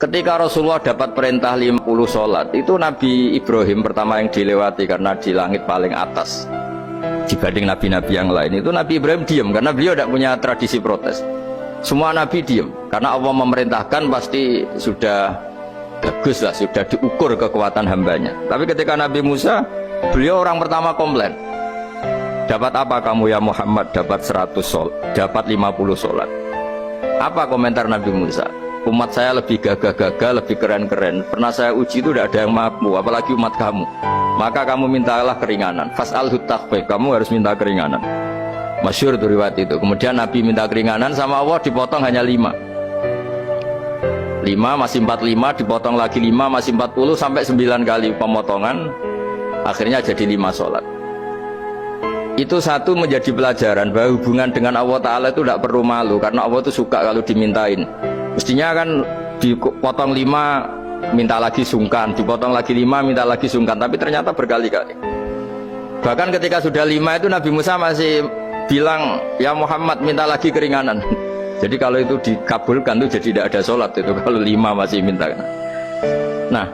Ketika Rasulullah dapat perintah 50 sholat, itu Nabi Ibrahim pertama yang dilewati karena di langit paling atas dibanding nabi-nabi yang lain. Itu Nabi Ibrahim diam karena beliau tidak punya tradisi protes. Semua nabi diam karena Allah memerintahkan, pasti sudah bagus lah, sudah diukur kekuatan hambanya. Tapi ketika Nabi Musa, beliau orang pertama komplain. Dapat apa kamu ya Muhammad? Dapat 100 sholat, dapat 50 sholat. Apa komentar Nabi Musa? Umat saya lebih gagah-gagah, lebih keren-keren. Pernah saya uji itu tidak ada yang mampu, apalagi umat kamu. Maka kamu mintalah keringanan. Fas'alhu takhfif, kamu harus minta keringanan. Masyhur itu riwayat itu. Kemudian Nabi minta keringanan, sama Allah dipotong hanya 5. 5 masih 45, dipotong lagi 5 masih 40, sampai 9 kali pemotongan. Akhirnya jadi 5 sholat. Itu satu menjadi pelajaran bahwa hubungan dengan Allah Ta'ala itu tidak perlu malu, karena Allah itu suka kalau dimintain. Mestinya kan dipotong 5 minta lagi sungkan, dipotong lagi 5 minta lagi sungkan, tapi ternyata berkali-kali. Bahkan ketika sudah 5 itu Nabi Musa masih bilang, ya Muhammad minta lagi keringanan. Jadi kalau itu dikabulkan itu jadi tidak ada sholat itu, kalau 5 masih minta. Nah,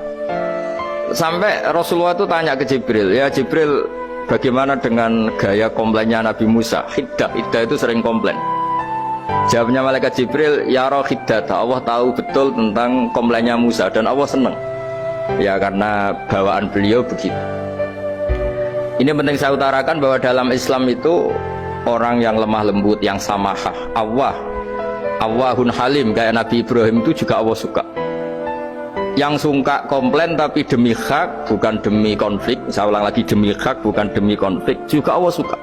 sampai Rasulullah itu tanya ke Jibril, ya Jibril, bagaimana dengan gaya komplainnya Nabi Musa? Hiddah itu sering komplain. Jawabnya malaikat Jibril, ya roh hiddata, Allah tahu betul tentang komplainnya Musa dan Allah senang. Ya karena bawaan beliau begitu. Ini penting saya utarakan bahwa dalam Islam itu orang yang lemah lembut, yang samahah, Allahun halim kayak Nabi Ibrahim itu juga Allah suka. Yang suka komplain tapi demi hak, bukan demi konflik. Saya ulang lagi, demi hak bukan demi konflik, juga Allah suka.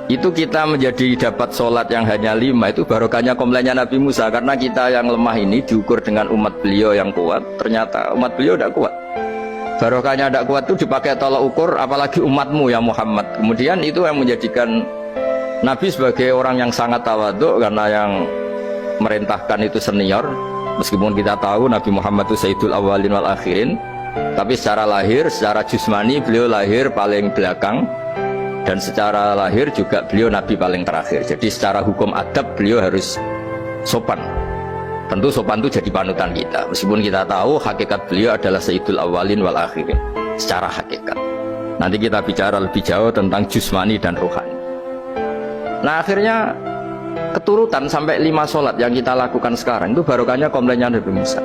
Itu kita menjadi dapat sholat yang hanya 5, itu barokahnya komplainnya Nabi Musa. Karena kita yang lemah ini diukur dengan umat beliau yang kuat, ternyata umat beliau tidak kuat. Barokahnya tidak kuat itu dipakai tolak ukur, apalagi umatmu ya Muhammad. Kemudian itu yang menjadikan Nabi sebagai orang yang sangat tawadhu, karena yang merintahkan itu senior. Meskipun kita tahu Nabi Muhammad itu Sayyidul Awwalin wal Akhirin, tapi secara lahir, secara jusmani beliau lahir paling belakang, dan secara lahir juga beliau Nabi paling terakhir. Jadi secara hukum adab beliau harus sopan. Tentu sopan itu jadi panutan kita, meskipun kita tahu hakikat beliau adalah Sayyidul Awwalin wal Akhirin secara hakikat. Nanti kita bicara lebih jauh tentang jusmani dan rohani. Nah akhirnya keturutan sampai 5 sholat yang kita lakukan sekarang itu barokahnya komplainnya Nabi Musa.